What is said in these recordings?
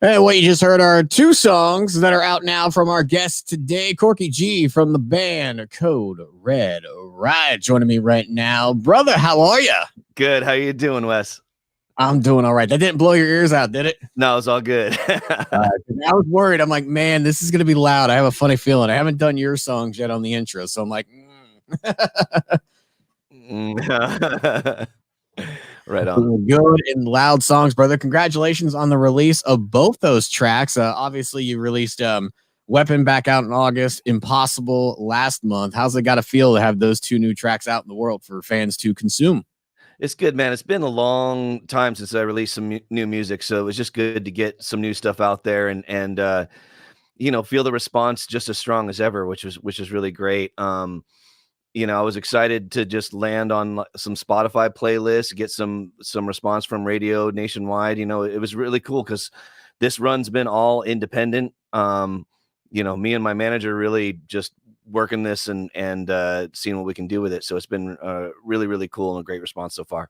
Hey, what you just heard are two songs that are out now from our guest today, Corky G from the band Code Red Riot, joining me right now. Brother, how are you? Good. How you doing, Wes? I'm doing all right. That didn't blow your ears out, did it? No, it's all good. I was worried. I'm like, man, this is going to be loud. I have a funny feeling. I haven't done your songs yet on the intro, so I'm like, Right on. Good and loud songs, brother. Congratulations on the release of both those tracks. Obviously, you released Weapon back out in August, Impossible last month. How's it got to feel to have those two new tracks out in the world for fans to consume? It's good, man. It's been a long time since I released some new music, so it was just good to get some new stuff out there and feel the response just as strong as ever, which is really great. I was excited to just land on some Spotify playlists, get some response from radio nationwide. It was really cool because this run's been all independent. Me and my manager really just working this and seeing what we can do with it. So it's been really, really cool and a great response so far.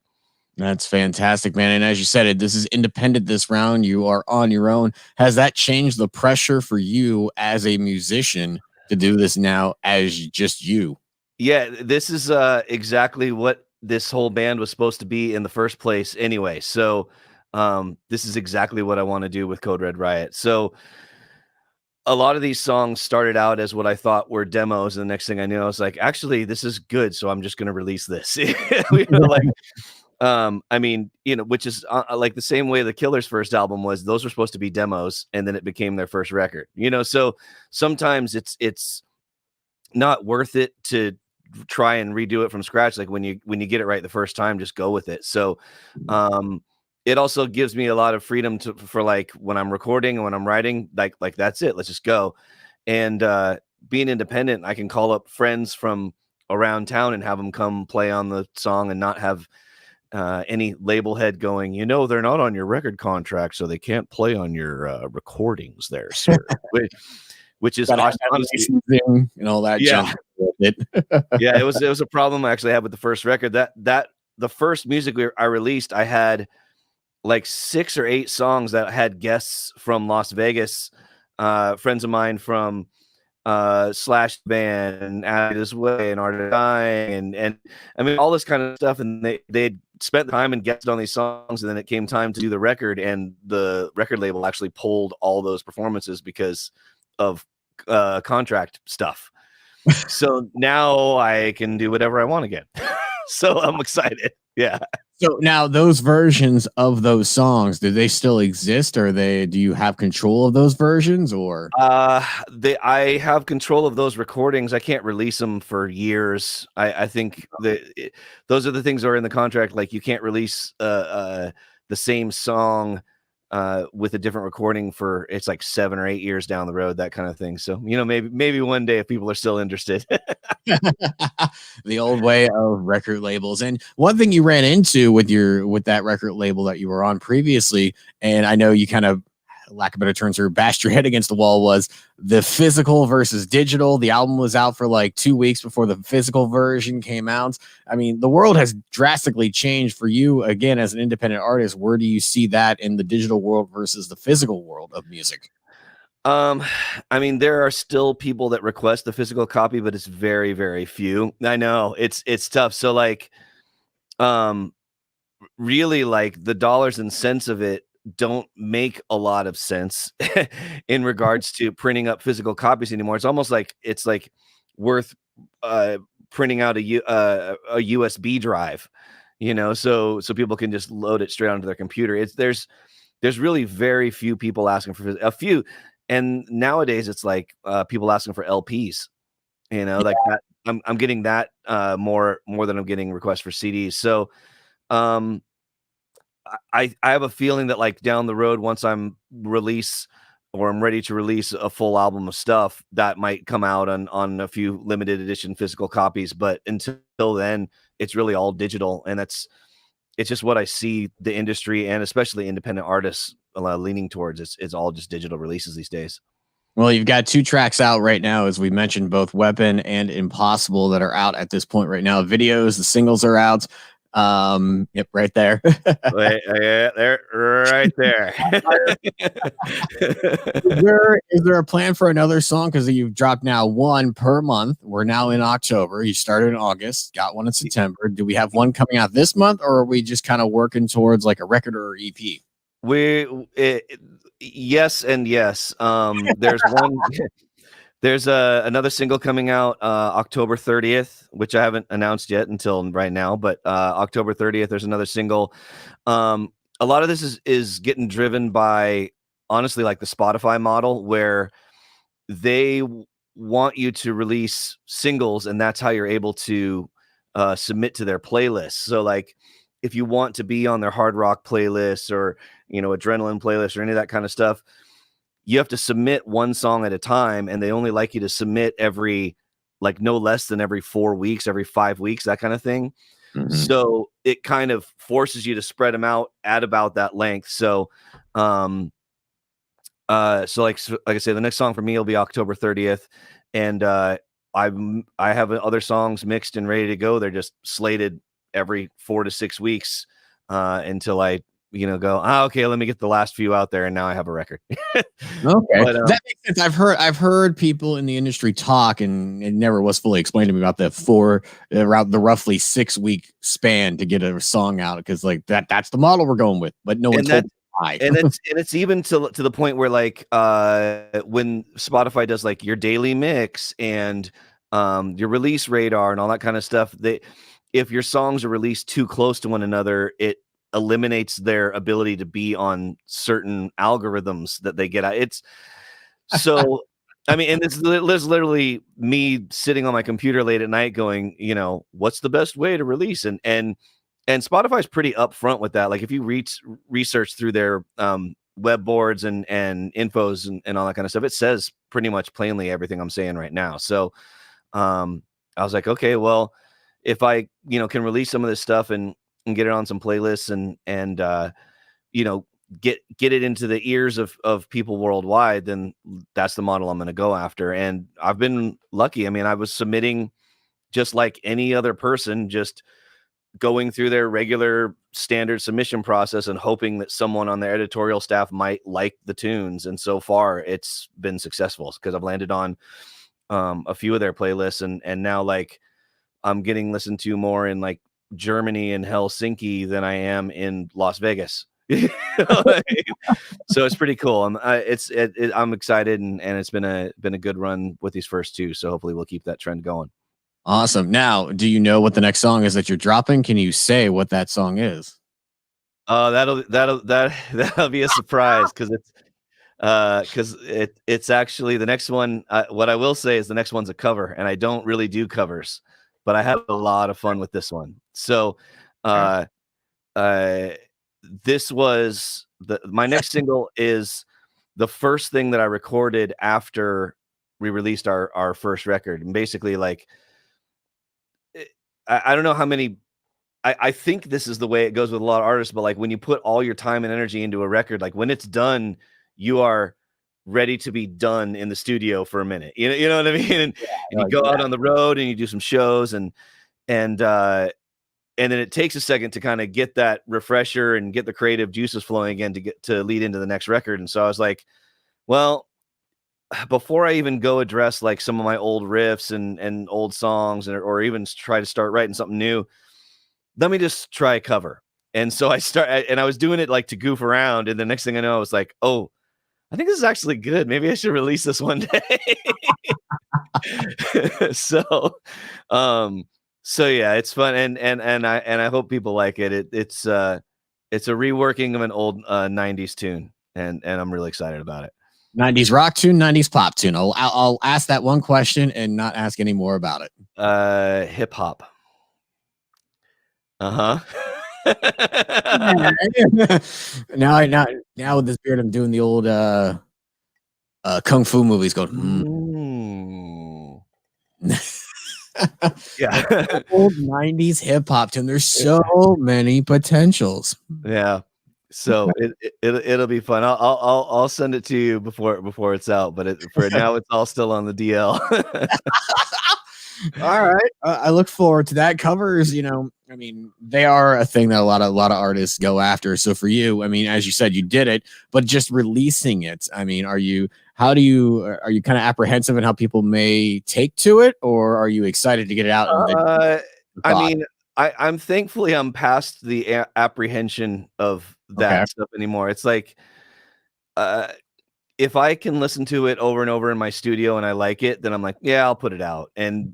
That's fantastic, man. And as you said, this is independent this round. You are on your own. Has that changed the pressure for you as a musician to do this now as just you? Yeah, this is exactly what this whole band was supposed to be in the first place anyway. So this is exactly what I want to do with Code Red Riot. So a lot of these songs started out as what I thought were demos. And the next thing I knew, I was like, actually, this is good. So I'm just going to release this. Which is like the same way the Killers' first album was. Those were supposed to be demos, and then it became their first record. So sometimes it's not worth it to try and redo it from scratch. Like when you get it right the first time, just go with it. So it also gives me a lot of freedom for like when I'm recording and when I'm writing, like that's it, let's just go. And being independent, I can call up friends from around town and have them come play on the song and not have any label head going, they're not on your record contract, so they can't play on your recordings there, sir. which is honestly, and all that junk. Yeah, it was a problem I actually had with the first record. That the first music I released, I had like 6 or 8 songs that had guests from Las Vegas, friends of mine from Slash Band and Out This Way and Art of Dying and I mean all this kind of stuff, and they'd spent time and guested on these songs, and then it came time to do the record, and the record label actually pulled all those performances because of contract stuff. So now I can do whatever I want again. So I'm excited. Yeah. So now those versions of those songs, do they still exist, or do you have control of those versions, or? I have control of those recordings. I can't release them for years. I think those are the things that are in the contract. Like you can't release the same song with a different recording for it's like 7 or 8 years down the road, that kind of thing. So maybe one day if people are still interested. The old way of record labels. And one thing you ran into with that record label that you were on previously, and I know you kind of, lack of better terms, or bashed your head against the wall, was the physical versus digital. The album was out for like 2 weeks before the physical version came out. I mean, the world has drastically changed for you again as an independent artist. Where do you see that in the digital world versus the physical world of music? I mean, there are still people that request the physical copy, but it's very, very few. I know it's tough. So like, really, like the dollars and cents of it don't make a lot of sense in regards to printing up physical copies anymore. It's almost like it's like worth printing out a USB drive, so people can just load it straight onto their computer. There's really very few people asking for a few, and nowadays it's like people asking for LPs, like that. I'm getting that more than I'm getting requests for CDs. So um I have a feeling that like down the road, once I'm ready to release a full album of stuff, that might come out on a few limited edition physical copies. But until then, it's really all digital, and it's just what I see the industry and especially independent artists leaning towards. It's all just digital releases these days. Well, you've got 2 tracks out right now, as we mentioned, both Weapon and Impossible, that are out at this point right now. Videos, the singles are out. Yep, right there. Wait, there, right there. Is there a plan for another song? Because you've dropped now 1 per month. We're now in October. You started in August, got 1 in September. Do we have 1 coming out this month, or are we just kind of working towards like a record or EP? Yes and yes. There's one. There's another single coming out October 30th, which I haven't announced yet until right now. But October 30th, there's another single. A lot of this is getting driven by, honestly, like the Spotify model, where they want you to release singles, and that's how you're able to submit to their playlists. So like, if you want to be on their hard rock playlist or adrenaline playlist or any of that kind of stuff, you have to submit 1 song at a time, and they only like you to submit every, like, no less than every 4 weeks, every 5 weeks, that kind of thing. Mhm. So it kind of forces you to spread them out at about that length. So like I say, the next song for me will be October 30th, and I have other songs mixed and ready to go. They're just slated every 4 to 6 weeks until I go, okay, let me get the last few out there, and now I have a record. Okay, But, that makes sense. I've heard people in the industry talk, and it never was fully explained to me about the roughly 6-week span to get a song out, because like that's the model we're going with, but no one told me why. And it's even to the point where, like, when Spotify does like your daily mix and your release radar and all that kind of stuff, if your songs are released too close to one another, it eliminates their ability to be on certain algorithms that they get out. It's so, I mean, and it's literally me sitting on my computer late at night going, what's the best way to release? And Spotify's pretty upfront with that. Like, if you research through their web boards and infos and all that kind of stuff, it says pretty much plainly everything I'm saying right now. So I was like, okay, well, if I can release some of this stuff and get it on some playlists and get it into the ears of people worldwide, then that's the model I'm going to go after. And I've been lucky. I mean, I was submitting just like any other person, just going through their regular standard submission process and hoping that someone on their editorial staff might like the tunes. And so far it's been successful because I've landed on a few of their playlists, and now, like, I'm getting listened to more in like Germany and Helsinki than I am in Las Vegas. So it's pretty cool. I'm excited, and it's been a good run with these first 2. So hopefully we'll keep that trend going. Awesome. Now, do you know what the next song is that you're dropping? Can you say what that song is? That'll be a surprise, because it's actually the next one. What I will say is the next one's a cover, and I don't really do covers, but I had a lot of fun with this one. So this was my next single is the first thing that I recorded after we released our first record. And basically, like, I don't know how many, I think this is the way it goes with a lot of artists, but like, when you put all your time and energy into a record, like, when it's done, you are ready to be done in the studio for a minute. You know what I mean? And you go out on the road and you do some shows, and then it takes a second to kind of get that refresher and get the creative juices flowing again to lead into the next record. And so I was like, well, before I even go address like some of my old riffs and old songs, or even try to start writing something new, let me just try a cover. And so I was doing it like to goof around. And the next thing I know, I was like, oh, I think this is actually good. Maybe I should release this one day. So So yeah, it's fun, and I hope people like it. It's a reworking of an old 90s tune, and I'm really excited about it. 90s rock tune, 90s pop tune. I'll ask that one question and not ask any more about it. Hip hop. Uh-huh. Now with this beard, I'm doing the old kung fu movies going. Mm. Yeah. Old 90s hip hop tune. There's so many potentials. Yeah. So it'll be fun. I'll send it to you before it's out, but for now it's all still on the DL. All right. I look forward to that. Covers, I mean, they are a thing that a lot of artists go after. So for you, I mean, as you said, you did it, but just releasing it. I mean, are you kind of apprehensive in how people may take to it, or are you excited to get it out? I mean, I'm thankfully I'm past the apprehension of that stuff anymore. It's like, if I can listen to it over and over in my studio and I like it, then I'm like, yeah, I'll put it out. And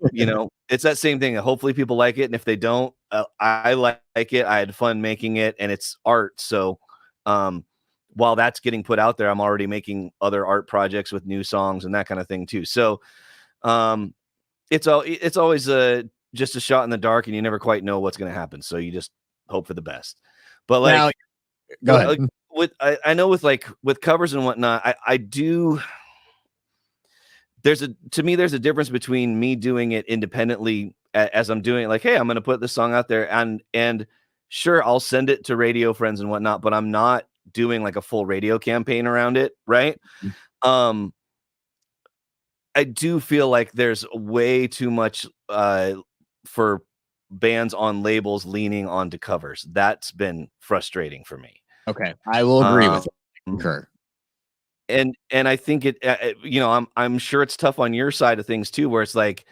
it's that same thing. Hopefully people like it. And if they don't, I like it. I had fun making it, and it's art. So, while that's getting put out there, I'm already making other art projects with new songs and that kind of thing too. So, it's always just a shot in the dark, and you never quite know what's going to happen. So you just hope for the best. But like, now, go ahead. I know with covers and whatnot, I do. There's a difference between me doing it independently as I'm doing it, like, hey, I'm going to put this song out there, and sure, I'll send it to radio friends and whatnot, but I'm not doing like a full radio campaign around it, right? I do feel like there's way too much for bands on labels leaning onto covers. That's been frustrating for me. Okay, I will agree with concur. And I think I'm sure it's tough on your side of things too, where it's like,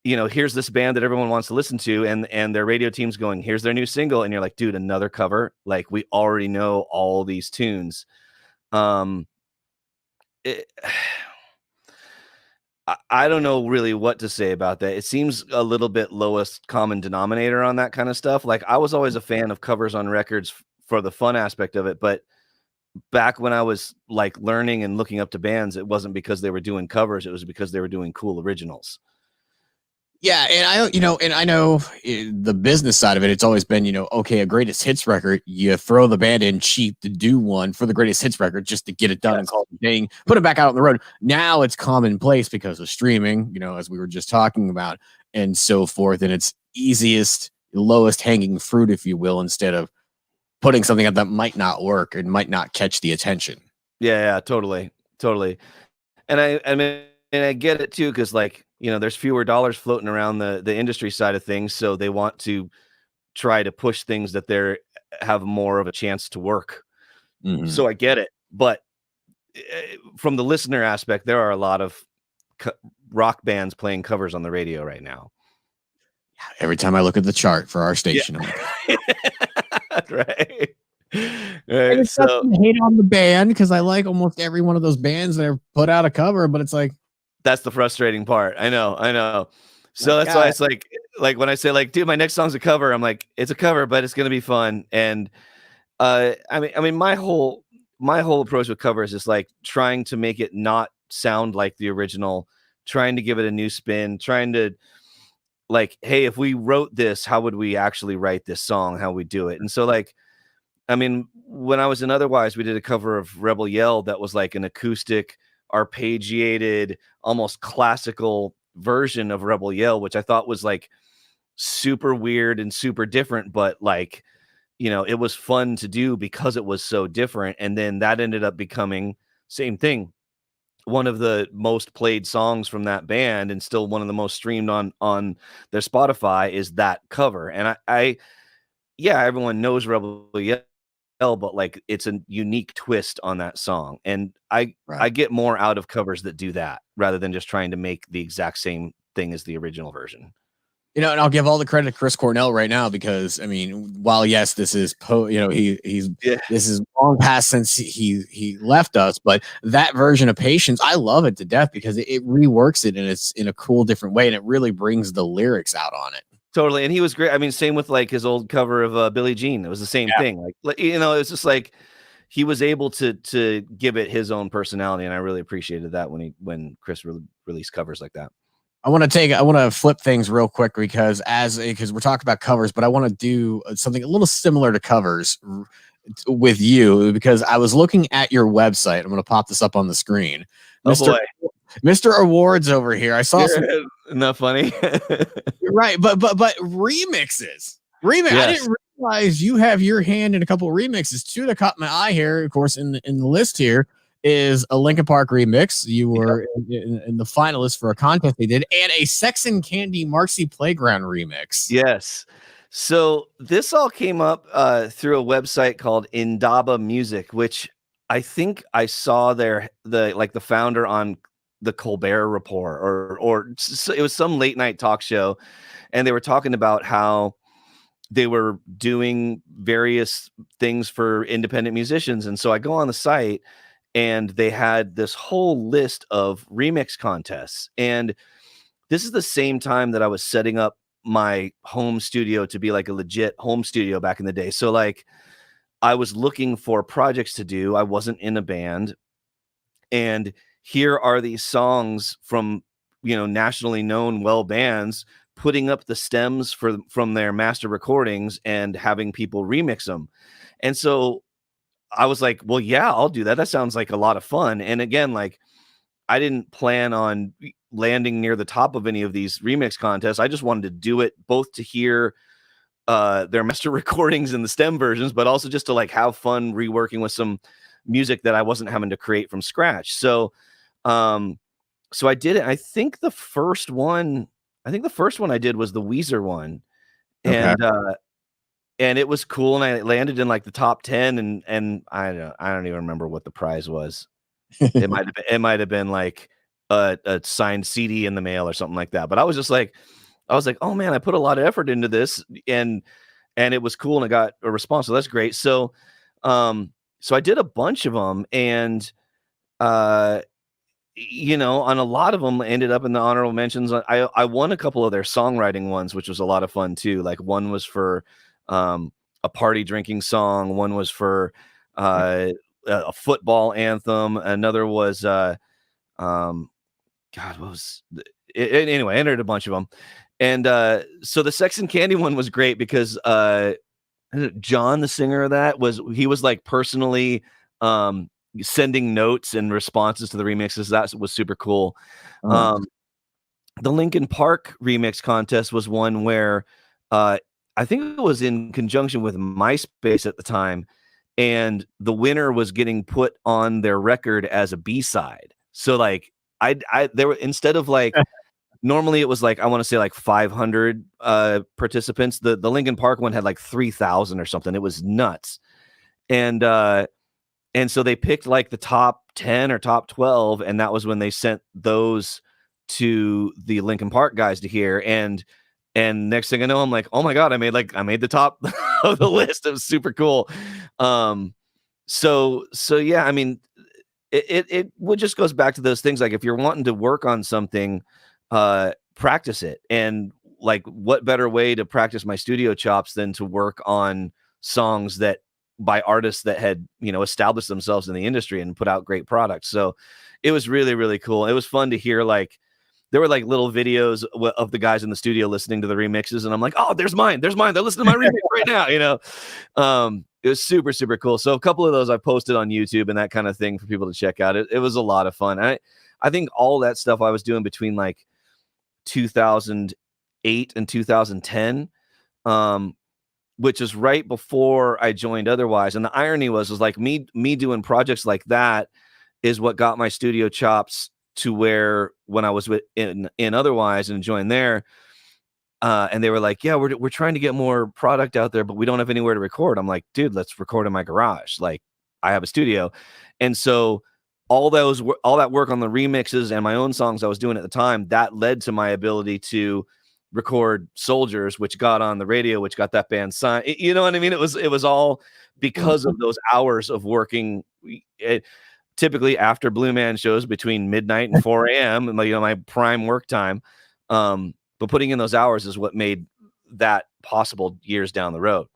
here's this band that everyone wants to listen to, and their radio team's going, here's their new single, and you're like, dude, another cover? Like, we already know all these tunes. I don't know really what to say about that. It seems a little bit lowest common denominator on that kind of stuff. Like, I was always a fan of covers on records for the fun aspect of it, but back when I was like learning and looking up to bands, it wasn't because they were doing covers, it was because they were doing cool originals. Yeah, and I know the business side of it. It's always been, okay, a greatest hits record. You throw the band in cheap to do one for the greatest hits record just to get it done and call it a thing, put it back out on the road. Now it's commonplace because of streaming, as we were just talking about, and so forth. And it's easiest, lowest hanging fruit, if you will, instead of putting something out that might not work and might not catch the attention. Yeah, totally. And I mean, I get it too, because like, there's fewer dollars floating around the industry side of things, so they want to try to push things that they have more of a chance to work. Mm-hmm. So I get it, but from the listener aspect, there are a lot of rock bands playing covers on the radio right now. Every time I look at the chart for our station, yeah. Right. Right. So hate on the band because I like almost every one of those bands that have put out a cover, but it's like, that's the frustrating part. I know. So that's why it's like when I say like, dude, my next song's a cover, I'm like, it's a cover, but it's gonna be fun. And I mean, my whole approach with covers is like trying to make it not sound like the original, trying to give it a new spin, trying to like, hey, if we wrote this, how would we actually write this song? How we do it? And so like, I mean, when I was in Otherwise, we did a cover of Rebel Yell that was like an acoustic, arpeggiated, almost classical version of Rebel Yell, which I thought was like super weird and super different, but like, it was fun to do because it was so different. And then that ended up becoming same thing, one of the most played songs from that band, and still one of the most streamed on their Spotify is that cover. And yeah, everyone knows Rebel Yell, but like it's a unique twist on that song, and I get more out of covers that do that rather than just trying to make the exact same thing as the original version. And I'll give all the credit to Chris Cornell right now, because I mean, while yes, this is this is long past since he left us, but that version of Patience, I love it to death because it reworks it, and it's in a cool different way, and it really brings the lyrics out on it. Totally. And he was great. I mean, same with like his old cover of Billie Jean. It was the same thing. Like, you know, it's just like he was able to give it his own personality. And I really appreciated that when Chris released covers like that. I want to flip things real quick because we're talking about covers, but I want to do something a little similar to covers with you, because I was looking at your website. I'm going to pop this up on the screen. Oh boy. Mr. Awards over here. I saw some. Isn't that funny? Right, but remixes. Yes. I didn't realize you have your hand in a couple of remixes. Two that caught my eye here, of course, in the list here is a Linkin Park remix. You were in the finalists for a contest they did, and a Sex and Candy Marcy Playground remix. Yes. So this all came up through a website called Indaba Music, which I think I saw the founder on the Colbert Report, or it was some late night talk show, and they were talking about how they were doing various things for independent musicians. And so I go on the site, and they had this whole list of remix contests. And this is the same time that I was setting up my home studio to be like a legit home studio back in the day. So like I was looking for projects to do. I wasn't in a band. And here are these songs from, you know, nationally known bands putting up the stems from their master recordings and having people remix them. And so I was like, well, yeah, I'll do that. That sounds like a lot of fun. And again, like I didn't plan on landing near the top of any of these remix contests. I just wanted to do it both to hear their master recordings and the stem versions, but also just to like have fun reworking with some music that I wasn't having to create from scratch. So I did it. I think the first one I did was the Weezer one. Okay. And it was cool, and I landed in like the top 10, and I don't even remember what the prize was. It might have been like a signed CD in the mail or something like that. But I was like, oh man, I put a lot of effort into this, and it was cool, and I got a response. So that's great. So I did a bunch of them, and you know, on a lot of them ended up in the honorable mentions. I won a couple of their songwriting ones, which was a lot of fun too. Like one was for a party drinking song. One was for a football anthem. Another was God, what was it? Anyway, I entered a bunch of them. And so the Sex and Candy one was great because John, the singer of that, was like personally sending notes and responses to the remixes. That was super cool. The Linkin Park remix contest was one where I think it was in conjunction with MySpace at the time, and the winner was getting put on their record as a B-side. So like there were, instead of like normally it was like, I want to say like 500 participants. The Linkin Park one had like 3,000 or something. It was nuts. And so they picked like the top 10 or top 12, and that was when they sent those to the Linkin Park guys to hear. And next thing I know, I'm like, oh my God, I made the top of the list. It was super cool. So yeah, I mean, it just goes back to those things. Like if you're wanting to work on something, practice it. And like, what better way to practice my studio chops than to work on songs that by artists that had, you know, established themselves in the industry and put out great products. So it was really, really cool. It was fun to hear, like, there were like little videos of the guys in the studio listening to the remixes. And I'm like, oh, there's mine. They're listening to my remix right now. You know, it was super, super cool. So a couple of those I posted on YouTube and that kind of thing for people to check out. It was a lot of fun. I think all that stuff I was doing between like 2008 and 2010, which is right before I joined Otherwise. And the irony was like me doing projects like that is what got my studio chops to where when I was in Otherwise and joined there, and they were like, yeah, we're trying to get more product out there, but we don't have anywhere to record. I'm like, dude, let's record in my garage. Like, I have a studio. And so all that work on the remixes and my own songs I was doing at the time, that led to my ability to record Soldiers, which got on the radio, which got that band signed. You know what I mean? It was all because of those hours of working. Typically after Blue Man shows between midnight and 4 a.m. and, you know, my prime work time. But putting in those hours is what made that possible years down the road.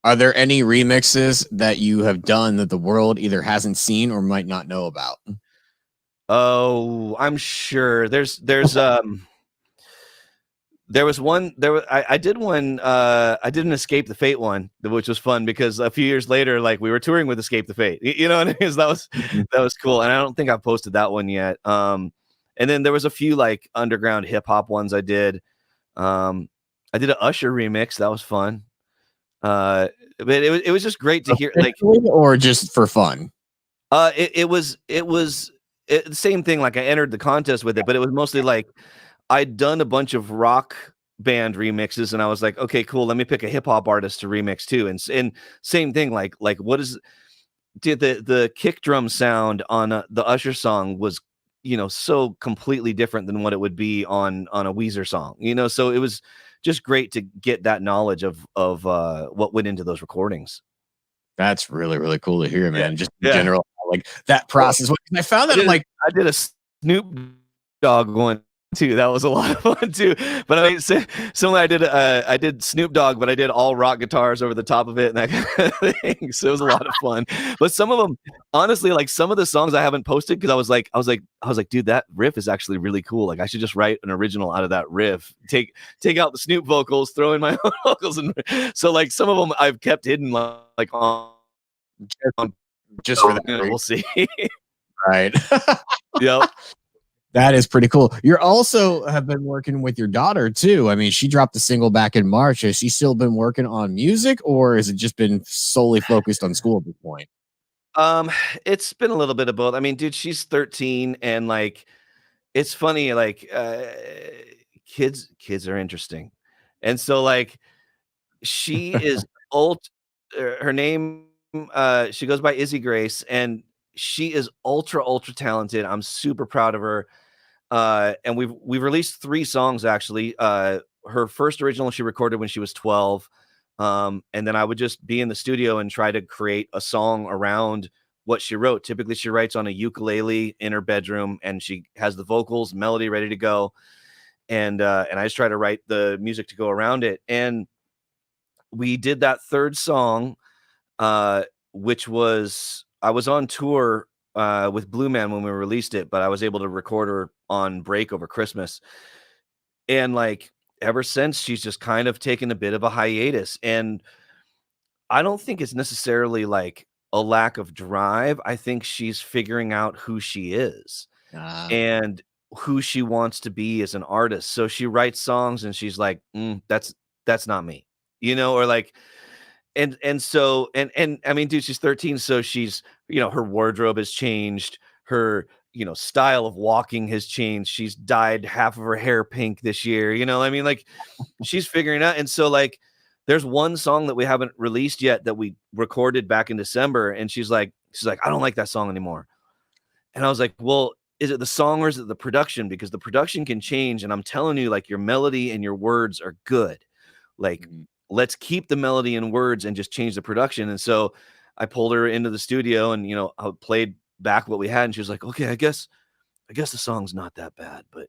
Are there any remixes that you have done that the world either hasn't seen or might not know about? Oh, I'm sure there was one. I did one. I did an Escape the Fate one, which was fun because a few years later, like we were touring with Escape the Fate. You know what I mean? So that was cool, and I don't think I posted that one yet. And then there was a few like underground hip hop ones I did. I did an Usher remix. That was fun. But it was just great to hear, like, or just for fun. It was the same thing. Like I entered the contest with it, but it was mostly like I'd done a bunch of rock band remixes, and I was like, okay, cool. Let me pick a hip hop artist to remix too. And same thing. Like what is the kick drum sound on the Usher song was, so completely different than what it would be on a Weezer song. So it was just great to get that knowledge of what went into those recordings. That's really, really cool to hear, man. Yeah. Just in general, like that process. I found that I did a Snoop Dogg one too. That was a lot of fun too. But I mean, so I did Snoop Dogg, but I did all rock guitars over the top of it and that kind of thing. So it was a lot of fun. But some of them, honestly, like some of the songs I haven't posted because I was like, dude, that riff is actually really cool. Like I should just write an original out of that riff. Take out the Snoop vocals, throw in my own vocals, and so like some of them I've kept hidden like on just for that. We'll see. Right. Yep. That is pretty cool. You're also have been working with your daughter too. I mean, she dropped a single back in March. Has she still been working on music, or has it just been solely focused on school at this point? It's been a little bit of both. I mean, dude, she's 13, and like, it's funny. Like, kids are interesting, and so like, she is her name. She goes by Izzy Grace, and she is ultra talented. I'm super proud of her. And we've released 3 songs actually. Her first original she recorded when she was 12. And then I would just be in the studio and try to create a song around what she wrote. Typically she writes on a ukulele in her bedroom, and she has the vocals, melody ready to go. And I just try to write the music to go around it. And we did that 3rd song, which was, I was on tour with Blue Man when we released it, but I was able to record her on break over Christmas. And like ever since, she's just kind of taken a bit of a hiatus. And I don't think it's necessarily like a lack of drive. I think she's figuring out who she is and who she wants to be as an artist. So she writes songs and she's like, that's not me, or like, and so I mean, dude, she's 13, so she's, her wardrobe has changed, her, style of walking has changed. She's dyed half of her hair pink this year, I mean, like, she's figuring out. And so like, there's one song that we haven't released yet that we recorded back in December, and she's like, I don't like that song anymore. And I was like, well, is it the song or is it the production? Because the production can change, and I'm telling you, like, your melody and your words are good. Like, let's keep the melody and words and just change the production. And so I pulled her into the studio, and I played back what we had, and she was like, okay, I guess the song's not that bad, but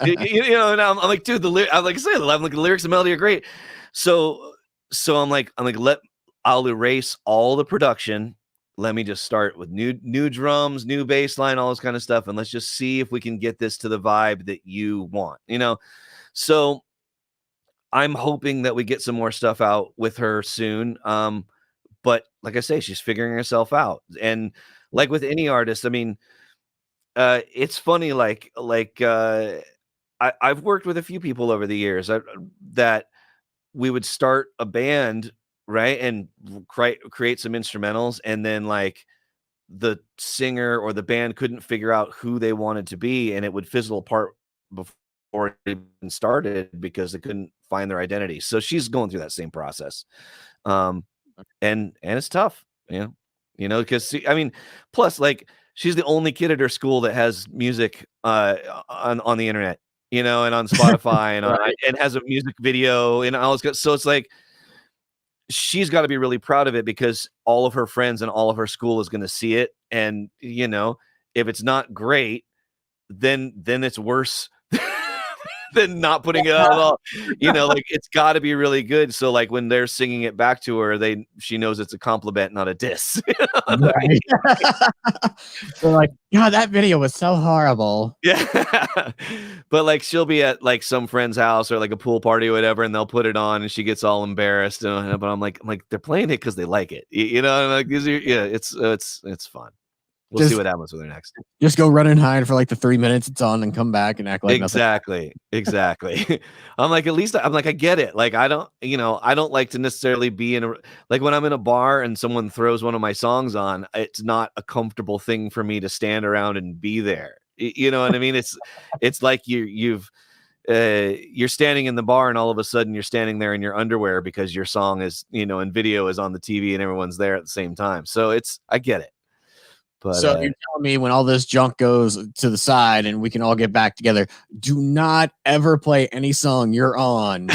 and I'm like, dude, I'm like, the lyrics and melody are great. So I'm like, I'll erase all the production. Let me just start with new drums, new bass line, all this kind of stuff, and let's just see if we can get this to the vibe that you want, So I'm hoping that we get some more stuff out with her soon. But like I say, she's figuring herself out. And like with any artist, I mean, it's funny, I've worked with a few people over the years that we would start a band, right, and create some instrumentals, and then like the singer or the band couldn't figure out who they wanted to be, and it would fizzle apart before it even started because they couldn't find their identity. So she's going through that same process, and it's tough, because I mean, plus like she's the only kid at her school that has music on the internet, and on Spotify and Right. and has a music video and all this good. So it's like she's got to be really proud of it because all of her friends and all of her school is going to see it, and if it's not great, then it's worse than not putting it out at all. You know, like it's got to be really good. So like when they're singing it back to her, she knows it's a compliment, not a diss. Right. They're like, God, that video was so horrible. Yeah. But like she'll be at like some friend's house or like a pool party or whatever, and they'll put it on and she gets all embarrassed. But I'm like, they're playing it because they like it. You know, like these are, yeah, it's fun. We'll see what happens with her next. Just go run and hide for like the 3 minutes it's on and come back and act like exactly. I'm like, at least I'm like, I get it. Like, I don't like to necessarily be in like when I'm in a bar and someone throws one of my songs on, it's not a comfortable thing for me to stand around and be there. You know what I mean? It's like you're standing in the bar and all of a sudden you're standing there in your underwear because your song is, and video is on the TV and everyone's there at the same time. So I get it. But, so you're telling me when all this junk goes to the side and we can all get back together, do not ever play any song you're on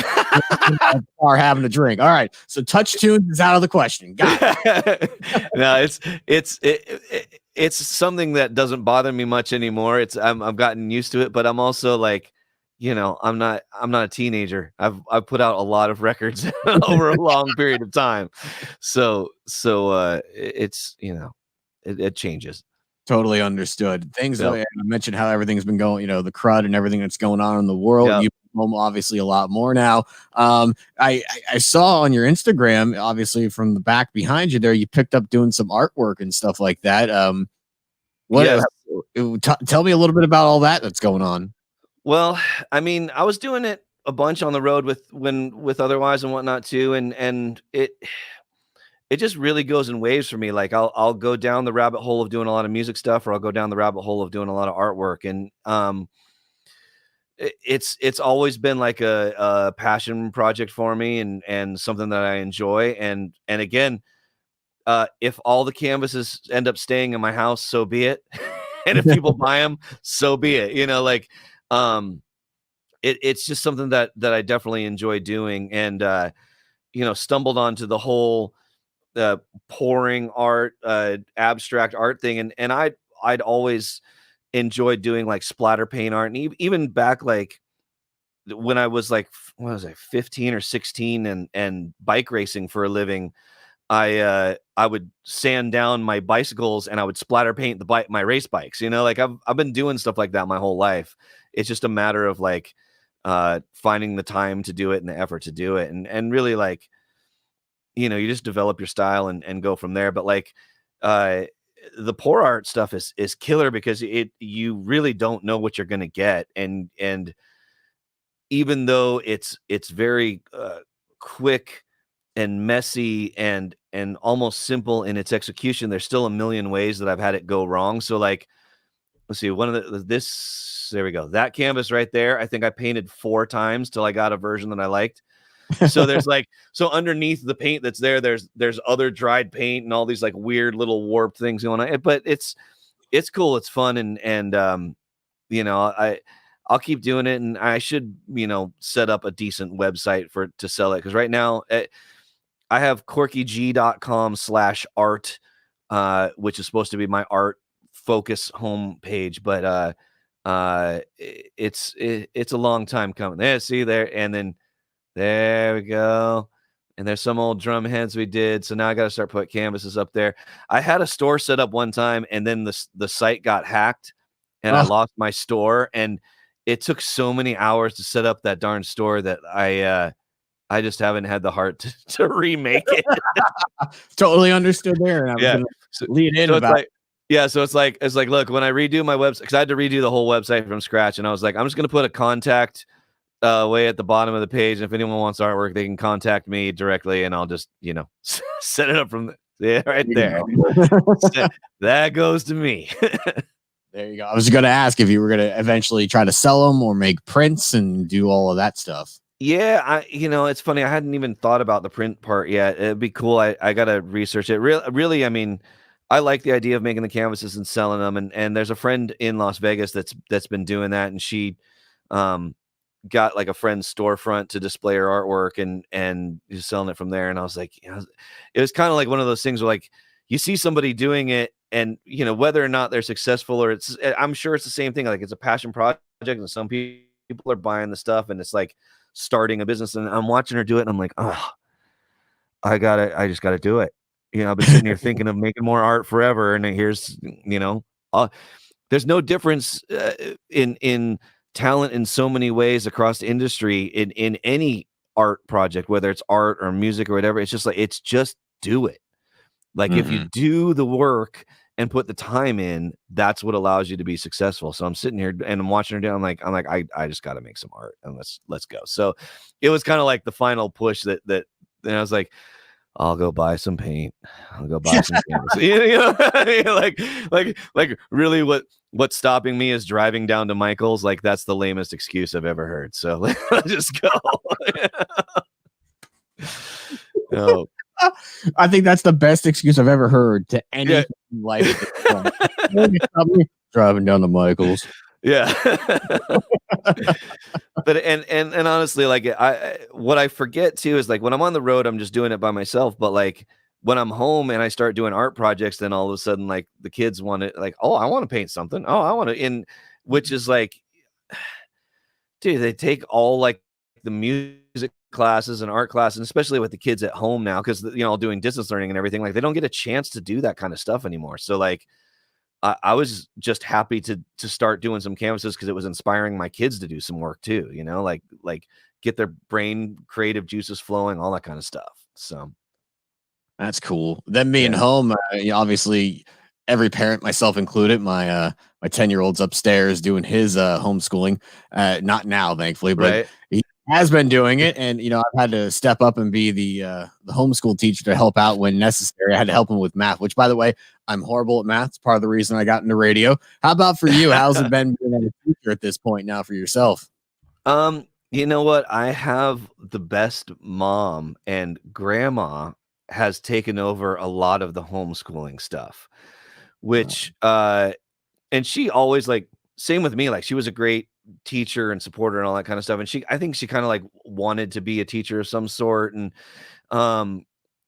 or having a drink. All right. So Touch Tunes is out of the question. Got it. No, it's something that doesn't bother me much anymore. I've gotten used to it, but I'm also like, I'm not a teenager. I've put out a lot of records over a long period of time. So it's, it changes. Totally understood. Things like you mentioned how everything's been going, the crud and everything that's going on in the world. Yep. You obviously a lot more now. I saw on your Instagram, obviously from the back behind you there, you picked up doing some artwork and stuff like that. Tell me a little bit about all that's going on. Well, I mean, I was doing it a bunch on the road with Otherwise and whatnot too, and it just really goes in waves for me. Like I'll go down the rabbit hole of doing a lot of music stuff, or I'll go down the rabbit hole of doing a lot of artwork. And it's always been like a passion project for me and something that I enjoy. And again, if all the canvases end up staying in my house, so be it. And if people buy them, so be it. It's just something that I definitely enjoy doing. And stumbled onto the whole pouring art, abstract art thing, and I'd always enjoyed doing like splatter paint art, and even back like when I was like, what was I, 15 or 16 and bike racing for a living, I would sand down my bicycles and I would splatter paint my race bikes. Like I've been doing stuff like that my whole life. It's just a matter of like finding the time to do it and the effort to do it, and really like, you just develop your style and go from there. But like, the pour art stuff is killer because you really don't know what you're going to get. And even though it's very quick and messy and almost simple in its execution, there's still a million ways that I've had it go wrong. So like, let's see, there we go. That canvas right there, I think I painted 4 times till I got a version that I liked. So there's so underneath the paint that's there's other dried paint and all these like weird little warped things going on. But it's cool. It's fun. And I'll keep doing it, and I should, set up a decent website to sell it. Cause right now I have corkyg.com/art, which is supposed to be my art focus homepage, but it's a long time coming. There, see there. And then there we go. And there's some old drum heads we did. So now I got to start putting canvases up there. I had a store set up one time, and then the site got hacked and I lost my store. And it took so many hours to set up that darn store that I just haven't had the heart to remake it. Totally understood there. And I was lead in so about so it's like, look, when I redo my website, because I had to redo the whole website from scratch, and I was like, I'm just going to put a contact way at the bottom of the page. And if anyone wants artwork, they can contact me directly, and I'll just, set it up from right there. That goes to me. There you go. I was going to ask if you were going to eventually try to sell them or make prints and do all of that stuff. Yeah, it's funny. I hadn't even thought about the print part yet. It'd be cool. I got to research it. Really, I mean, I like the idea of making the canvases and selling them. And there's a friend in Las Vegas that's been doing that, and she got like a friend's storefront to display her artwork and just selling it from there. And I was like, it was kind of like one of those things where like you see somebody doing it, and whether or not they're successful, or I'm sure it's the same thing. Like it's a passion project, and some people People are buying the stuff, and it's like starting a business. And I'm watching her do it, and I'm like, oh, I just gotta do it. I've been sitting here thinking of making more art forever, and here's, uh, there's no difference in talent in so many ways across the industry in any art project, whether it's art or music or whatever. It's just like, it's just do it. Like if you do the work and put the time in, that's what allows you to be successful. So I'm sitting here and I'm watching her do. I'm like, I just got to make some art, and let's go. So it was kind of like the final push that then I was like, I'll go buy some paint. I'll go buy some canvas. Like really what's stopping me is driving down to Michael's. Like that's the lamest excuse I've ever heard. So let's just go. Oh. I think that's the best excuse I've ever heard to anything in life. Driving down to Michael's. Yeah. But and honestly, like what I forget too is like when I'm on the road, I'm just doing it by myself. But like when I'm home and I start doing art projects, then all of a sudden, like the kids want to, like, oh, I want to paint something. Oh, I want to, which is like, dude, they take all like the music classes and art classes, and especially with the kids at home now, because doing distance learning and everything, like they don't get a chance to do that kind of stuff anymore. So like I was just happy to start doing some canvases because it was inspiring my kids to do some work too, like get their brain creative juices flowing, all that kind of stuff. So that's cool. Then being home, obviously every parent, myself included, my 10-year-old's upstairs doing his homeschooling. Not now, thankfully, but he has been doing it. And, I've had to step up and be the homeschool teacher to help out when necessary. I had to help him with math, which, by the way, I'm horrible at math. It's part of the reason I got into radio. How about for you? How's it been being a teacher at this point now for yourself? You know what? I have the best mom, and grandma has taken over a lot of the homeschooling stuff, which, and she always, like, same with me. Like, she was a great teacher and supporter and all that kind of stuff. And I think she kind of like wanted to be a teacher of some sort. And,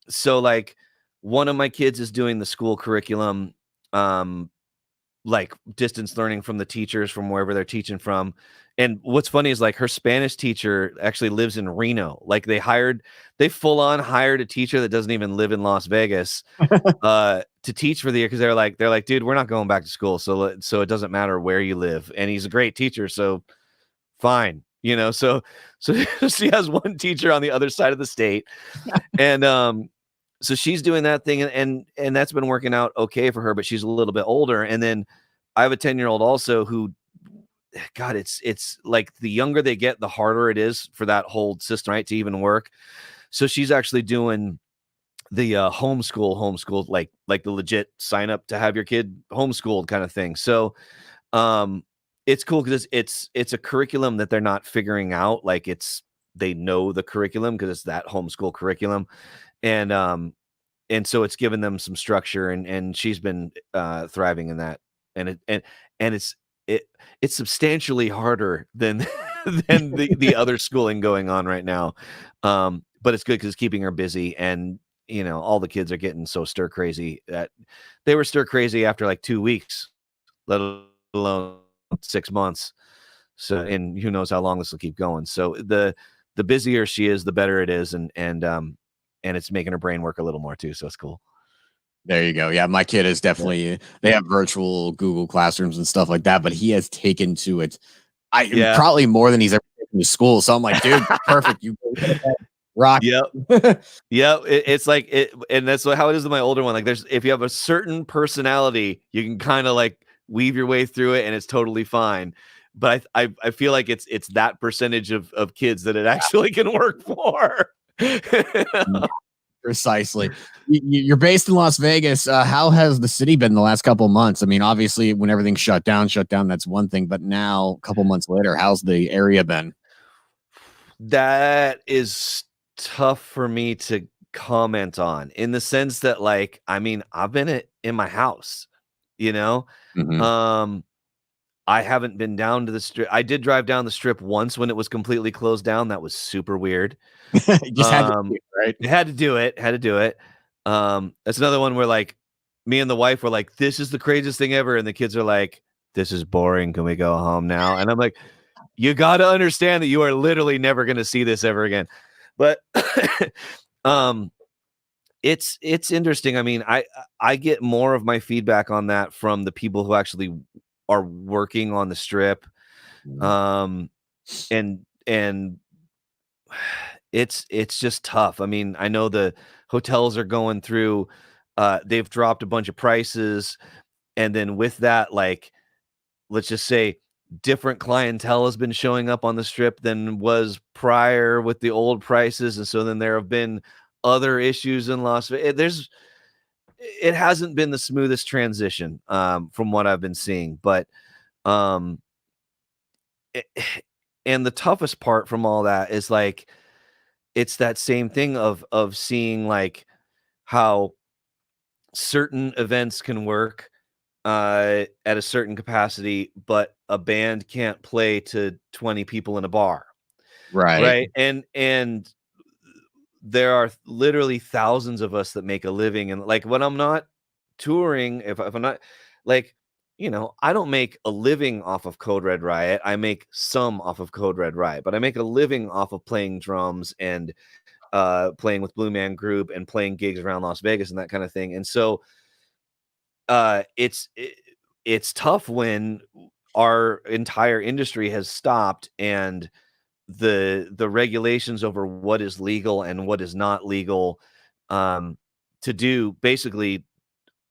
so like one of my kids is doing the school curriculum, like distance learning from the teachers from wherever they're teaching from. And what's funny is like her Spanish teacher actually lives in Reno. Like they full on hired a teacher that doesn't even live in Las Vegas to teach for the year, because they're like, dude, we're not going back to school, so it doesn't matter where you live. And he's a great teacher, so fine, So she has one teacher on the other side of the state, and so she's doing that thing, and that's been working out okay for her, but she's a little bit older. And then I have a 10-year-old also who, God, it's like the younger they get, the harder it is for that whole system, right, to even work. So she's actually doing the homeschool, like the legit sign up to have your kid homeschooled kind of thing. So it's cool because it's a curriculum that they're not figuring out. Like they know the curriculum because it's that homeschool curriculum. And so it's given them some structure, and she's been thriving in that. And it's substantially harder than the other schooling going on right now. But it's good because it's keeping her busy, and all the kids are getting so stir crazy that they were stir crazy after like 2 weeks, let alone 6 months. So, and who knows how long this will keep going. So the busier she is, the better it is. And it's making her brain work a little more too. So it's cool. There you go. Yeah, my kid is definitely, they have virtual Google Classrooms and stuff like that, but he has taken to it. Probably more than he's ever taken to school. So I'm like, dude, perfect. You rock. Yep. Yep. It's like it, and that's how it is with my older one. Like if you have a certain personality, you can kind of like weave your way through it, and it's totally fine. But I feel like it's that percentage of kids that it actually can work for. Precisely. You're based in Las Vegas. How has the city been the last couple of months? I mean, obviously, when everything shut down, that's one thing. But now, a couple months later, how's the area been? That is tough for me to comment on, in the sense that, like, I mean, I've been in my house, Mm-hmm. I haven't been down to the strip. I did drive down the strip once when it was completely closed down. That was super weird. Just had to do it, right? Had to do it. That's another one where, like, me and the wife were like, this is the craziest thing ever. And the kids are like, this is boring. Can we go home now? And I'm like, you got to understand that you are literally never going to see this ever again. But it's interesting. I mean, I get more of my feedback on that from the people who actually are working on the strip. And it's just tough. I mean, I know the hotels are going through, they've dropped a bunch of prices, and then with that, like, let's just say different clientele has been showing up on the strip than was prior with the old prices, and so then there have been other issues in Las Vegas. It hasn't been the smoothest transition, from what I've been seeing, but and the toughest part from all that is like, it's that same thing of seeing like how certain events can work at a certain capacity, but a band can't play to 20 people in a bar. Right. And there are literally thousands of us that make a living. And like, when I'm not touring, if I'm not, like, I don't make a living off of Code Red Riot. I make some off of Code Red Riot, but I make a living off of playing drums and playing with Blue Man Group and playing gigs around Las Vegas and that kind of thing. And so it's tough when our entire industry has stopped, and the regulations over what is legal and what is not legal to do basically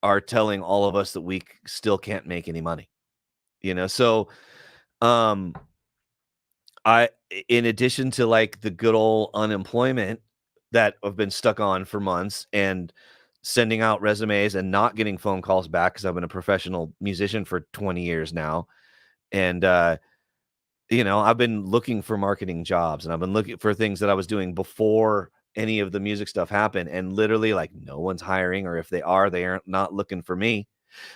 are telling all of us that we still can't make any money. So in addition to like the good old unemployment that I've been stuck on for months, and sending out resumes and not getting phone calls back, because I've been a professional musician for 20 years now. And, I've been looking for marketing jobs, and I've been looking for things that I was doing before any of the music stuff happened. And literally, like, no one's hiring, or if they aren't not looking for me.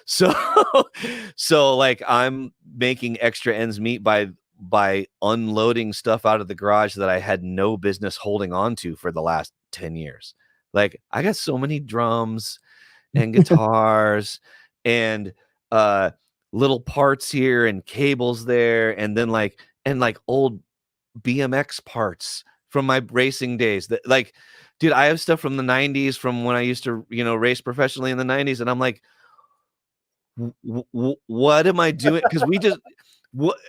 So, like, I'm making extra ends meet by unloading stuff out of the garage that I had no business holding on to for the last 10 years. Like, I got so many drums and guitars and little parts here and cables there, and then like old BMX parts from my racing days. That, like, dude, I have stuff from the 90s, from when I used to, race professionally in the 90s, and I'm like, what am I doing? Because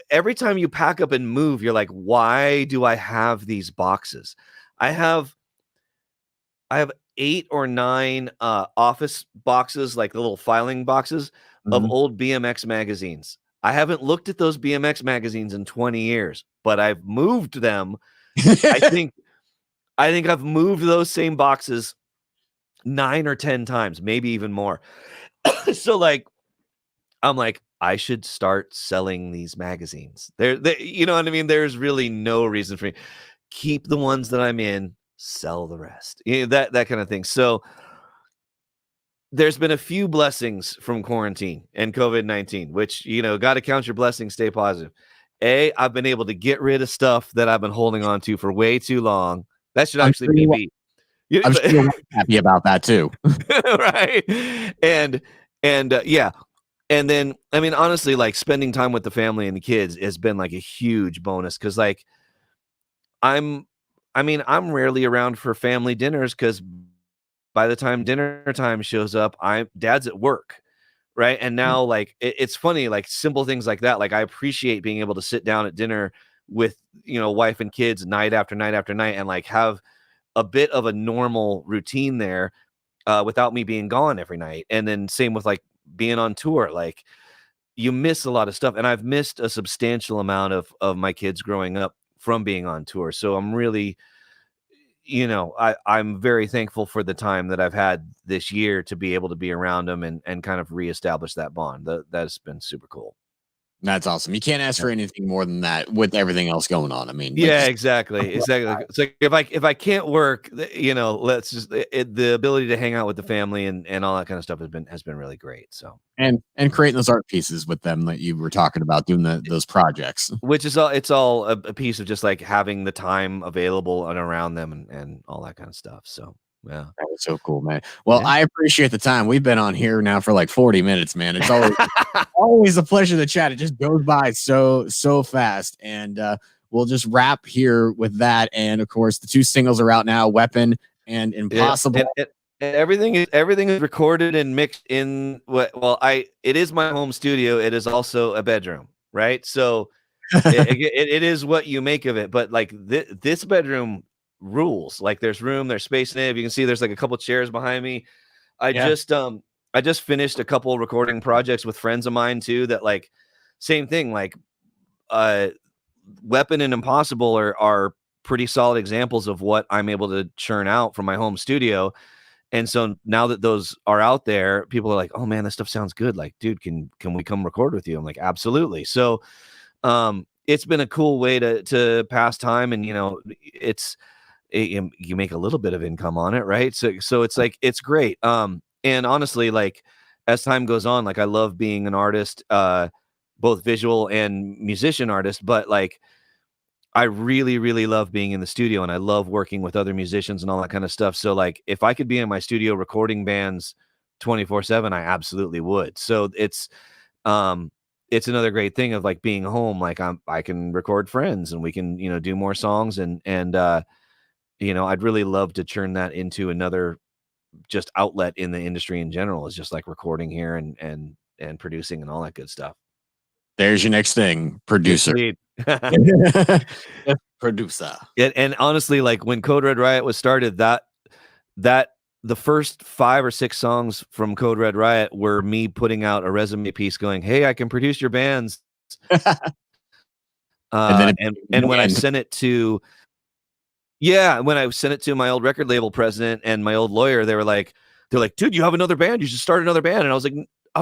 every time you pack up and move, you're like, why do I have these boxes? I have 8 or 9 office boxes, like the little filing boxes of old BMX magazines. I haven't looked at those BMX magazines in 20 years, but I've moved them. I think I've moved those same boxes 9 or 10 times, maybe even more. So like, I'm like, I should start selling these magazines. You know what I mean? There's really no reason for me. Keep the ones that I'm in, sell the rest. That kind of thing. So there's been a few blessings from quarantine and COVID-19, which, got to count your blessings, stay positive. I've been able to get rid of stuff that I've been holding on to for way too long. That should actually be beat. I'm sure you're happy about that too. Right. And yeah. And then, I mean, honestly, like, spending time with the family and the kids has been like a huge bonus. Cause like, I'm rarely around for family dinners, because by the time dinner time shows up, dad's at work. Right. And now, like, it's funny, like, simple things like that. Like, I appreciate being able to sit down at dinner with, wife and kids night after night after night, and like have a bit of a normal routine there without me being gone every night. And then same with like being on tour. Like, you miss a lot of stuff, and I've missed a substantial amount of my kids growing up from being on tour. So I'm really, I'm very thankful for the time that I've had this year to be able to be around them and kind of reestablish that bond. That's been super cool. That's awesome. You can't ask for anything more than that with everything else going on. I mean, yeah, exactly. It's like, if I can't work, let's just, the ability to hang out with the family and all that kind of stuff has been really great. So, and creating those art pieces with them that you were talking about, doing those projects, which is it's all a piece of just like having the time available and around them and all that kind of stuff. So Yeah. That was so cool, man. Well, Yeah. I appreciate the time. We've been on here now for like 40 minutes, man. It's always a pleasure to chat. It just goes by so fast. And we'll just wrap here with that. And of course, the 2 singles are out now, Weapon and Impossible. And everything is recorded and mixed in it is my home studio. It is also a bedroom, right? So it is what you make of it. But like this bedroom rules. Like there's room, there's space in it. You can see there's like a couple chairs behind me. I just finished a couple recording projects with friends of mine too, that like same thing, like Weapon and Impossible are pretty solid examples of what I'm able to churn out from my home studio. And so now that those are out there, people are like, "Oh man, this stuff sounds good. Like, dude, can we come record with you?" I'm like, "Absolutely." So it's been a cool way to pass time, and you make a little bit of income on it, right? So it's like it's great. And honestly, like as time goes on, like I love being an artist, both visual and musician artist, but like I really, really love being in the studio, and I love working with other musicians and all that kind of stuff. So like if I could be in my studio recording bands 24/7, I absolutely would. So it's another great thing of like being home. Like I can record friends and we can, do more songs, and I'd really love to turn that into another just outlet in the industry in general, is just like recording here and producing and all that good stuff. There's your next thing, producer. Producer. And honestly, like when Code Red Riot was started, that the first 5 or 6 songs from Code Red Riot were me putting out a resume piece going, "Hey, I can produce your bands." And when I sent it to my old record label president and my old lawyer, they're like, "Dude, you have another band. You should start another band." And I was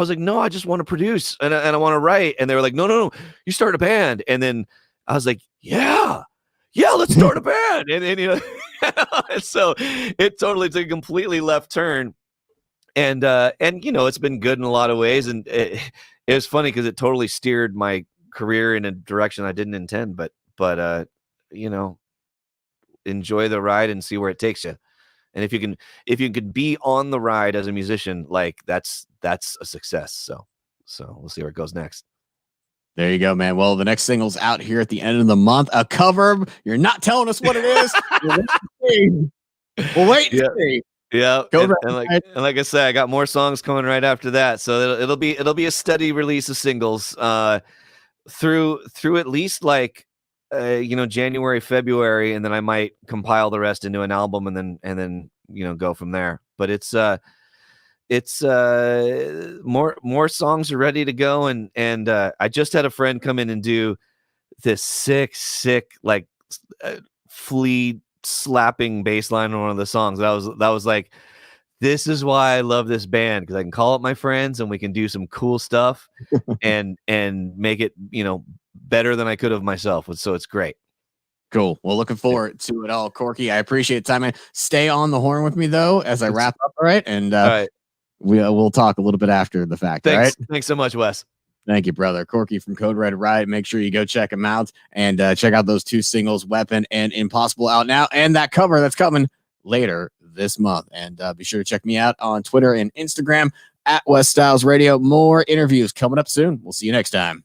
like, "No, I just want to produce and I want to write." And they were like, "No, you start a band." And then I was like, "Yeah, let's start a band." And so it totally took a completely left turn. And it's been good in a lot of ways. And it was funny because it totally steered my career in a direction I didn't intend. But enjoy the ride and see where it takes you. And if you could be on the ride as a musician, like that's a success. So we'll see where it goes next. There you go, man. Well, the next single's out here at the end of the month. A cover. You're not telling us what it is. We'll wait and see. Yeah. And like I said, I got more songs coming right after that. So it'll be a steady release of singles through at least like January, February, and then I might compile the rest into an album and then go from there. But it's more songs are ready to go, and I just had a friend come in and do this sick like flea slapping bass line on one of the songs. That was like, this is why I love this band, because I can call up my friends and we can do some cool stuff and make it better than I could have myself. So it's great. Cool. Well, looking forward to it all, Corky. I appreciate the time, man. Stay on the horn with me though as I wrap up. All right, and all right. We'll talk a little bit after the fact. Thanks. All right. Thanks so much, Wes. Thank you, brother. Corky from Code Red Riot. Make sure you go check him out and check out those 2 singles, Weapon and Impossible, out now, and that cover that's coming later this month. And be sure to check me out on Twitter and Instagram at West Styles Radio. More interviews coming up soon. We'll see you next time.